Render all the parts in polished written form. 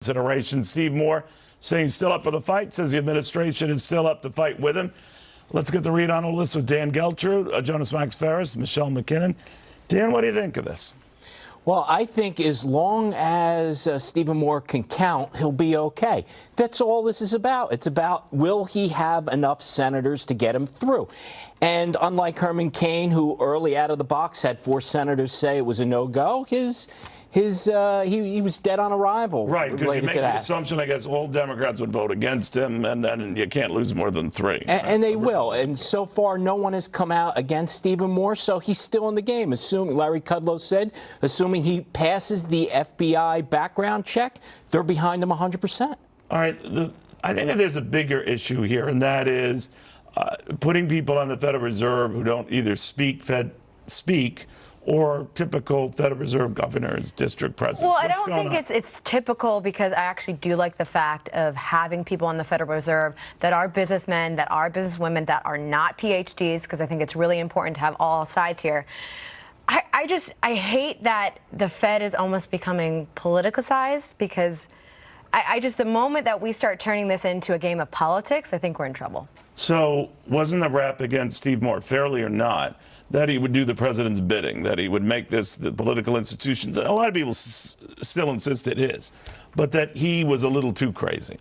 consideration. Steve Moore saying he's still up for the fight, says the administration is still up to fight with him. Let's get the read on all this with Dan Geltrude, Jonas Max Ferris, Michelle McKinnon. Dan, what do you think of this? Well, I think as long as Stephen Moore can count, he'll be okay. That's all this is about. It's about, will he have enough senators to get him through? And unlike Herman Cain, who early out of the box had 4 senators say it was a no-go, he was dead on arrival. Right, because you make the assumption, I guess, all Democrats would vote against him, and then you can't lose more than 3. And they will. And so far, no one has come out against Stephen Moore, so he's still in the game. Assuming, Larry Kudlow said, assuming he passes the FBI background check, they're behind him 100%. All right, I think that there's a bigger issue here, and that is putting people on the Federal Reserve who don't either speak or typical Federal Reserve governors, district presidents. Well, I don't think it's typical, because I actually do like the fact of having people on the Federal Reserve that are businessmen, that are businesswomen, that are not PhDs, because I think it's really important to have all sides here. I hate that the Fed is almost becoming politicized, because the moment that we start turning this into a game of politics, I think we're in trouble. So wasn't the rap against Steve Moore, fairly or not, that he would do the president's bidding, that he would make this the political institutions? A lot of people still insist it is, but that he was a little too crazy.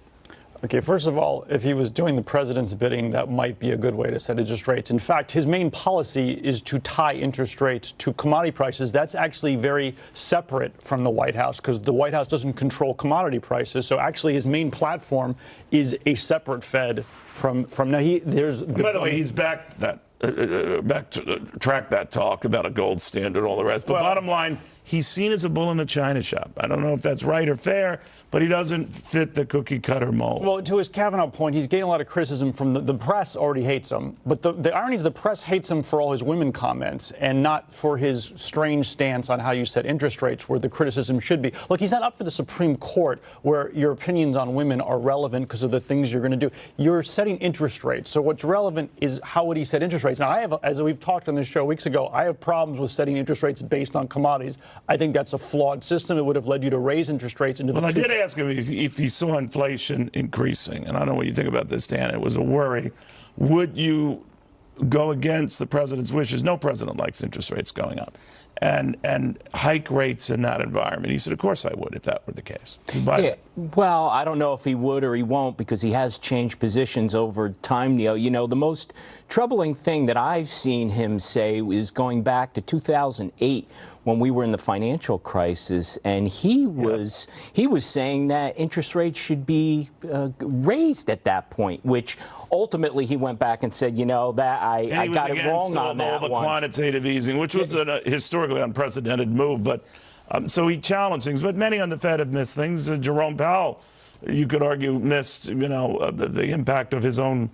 Okay, first of all, if he was doing the president's bidding, that might be a good way to set interest rates. In fact, his main policy is to tie interest rates to commodity prices. That's actually very separate from the White House, because the White House doesn't control commodity prices. So actually, his main platform is a separate Fed from now. By the way, he's back to track that talk about a gold standard, all the rest. But bottom line, he's seen as a bull in a china shop. I don't know if that's right or fair, but he doesn't fit the cookie cutter mold. Well, to his Kavanaugh point, he's getting a lot of criticism from the press. Already hates him, but the irony is the press hates him for all his women comments and not for his strange stance on how you set interest rates, where the criticism should be. Look, he's not up for the Supreme Court, where your opinions on women are relevant because of the things you're going to do. You're setting interest rates, so what's relevant is how would he set interest rates. Now, as we've talked on this show weeks ago, I have problems with setting interest rates based on commodities. I think that's a flawed system. It would have led you to raise interest rates into the I did ask him if he saw inflation increasing, and I don't know what you think about this, Dan. It was a worry. Would you go against the president's wishes? No president likes interest rates going up, and hike rates in that environment. He said, of course I would, if that were the case. Yeah, well, I don't know if he would or he won't, because he has changed positions over time, Neil. You know, the most troubling thing that I've seen him say is going back to 2008, when we were in the financial crisis, and he was saying that interest rates should be raised at that point, which ultimately he went back and said, you know, that I got it wrong on that all the one. Quantitative easing, which was a historically unprecedented move, but so he challenged things. But many on the Fed have missed things. Jerome Powell, you could argue, missed, you know, the impact of his own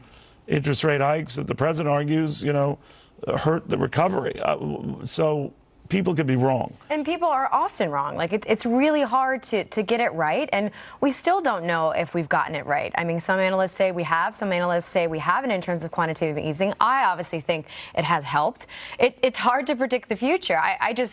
interest rate hikes that the president argues, you know, hurt the recovery. So people could be wrong. And people are often wrong. Like, it's really hard to get it right, and we still don't know if we've gotten it right. I mean, some analysts say we have, some analysts say we haven't in terms of quantitative easing. I obviously think it has helped. It's hard to predict the future.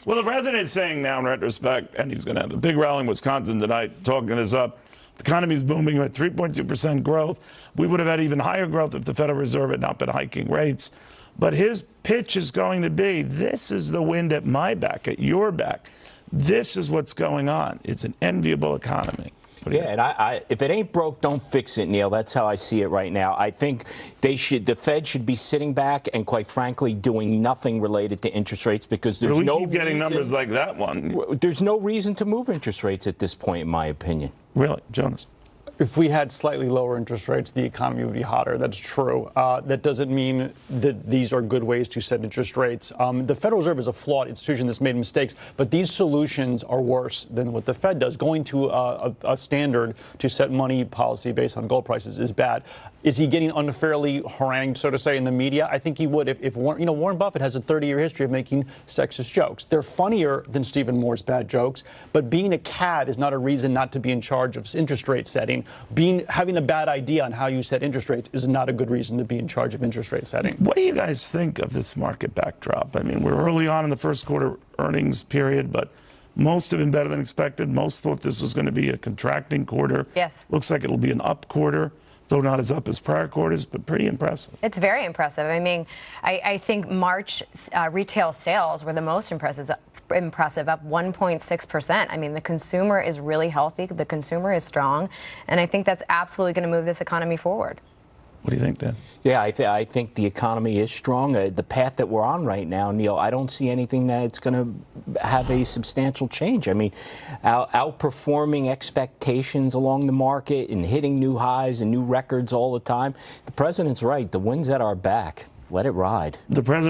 Well, the president is saying now, in retrospect, and he's going to have a big rally in Wisconsin tonight, talking this up. The economy's booming at 3.2% growth. We would have had even higher growth if the Federal Reserve had not been hiking rates. But his pitch is going to be, this is the wind at my back, at your back. This is what's going on. It's an enviable economy. Yeah, and if it ain't broke, don't fix it, Neil. That's how I see it right now. I think the Fed should be sitting back and, quite frankly, doing nothing related to interest rates, because there's no keep getting numbers like that one. There's no reason to move interest rates at this point, in my opinion. Really, Jonas? If we had slightly lower interest rates, the economy would be hotter. That's true. That doesn't mean that these are good ways to set interest rates. The Federal Reserve is a flawed institution that's made mistakes, but these solutions are worse than what the Fed does. Going to a standard to set money policy based on gold prices is bad. Is he getting unfairly harangued, so to say, in the media? I think he would. If Warren Buffett has a 30-year history of making sexist jokes. They're funnier than Stephen Moore's bad jokes, but being a cad is not a reason not to be in charge of interest rate setting. Having a bad idea on how you set interest rates is not a good reason to be in charge of interest rate setting. What do you guys think of this market backdrop? I mean, we're early on in the first quarter earnings period, but Most have been better than expected. Most thought this was going to be a contracting quarter. Yes. Looks like it'll be an up quarter, though not as up as prior quarters, but pretty impressive. It's very impressive. I mean, I think March retail sales were the most impressive, up 1.6%. I mean, the consumer is really healthy. The consumer is strong. And I think that's absolutely going to move this economy forward. What do you think, Dan? Yeah, I think the economy is strong. The path that we're on right now, Neil, I don't see anything that's going to have a substantial change. I mean, outperforming expectations along the market and hitting new highs and new records all the time. The president's right. The wind's at our back. Let it ride. The president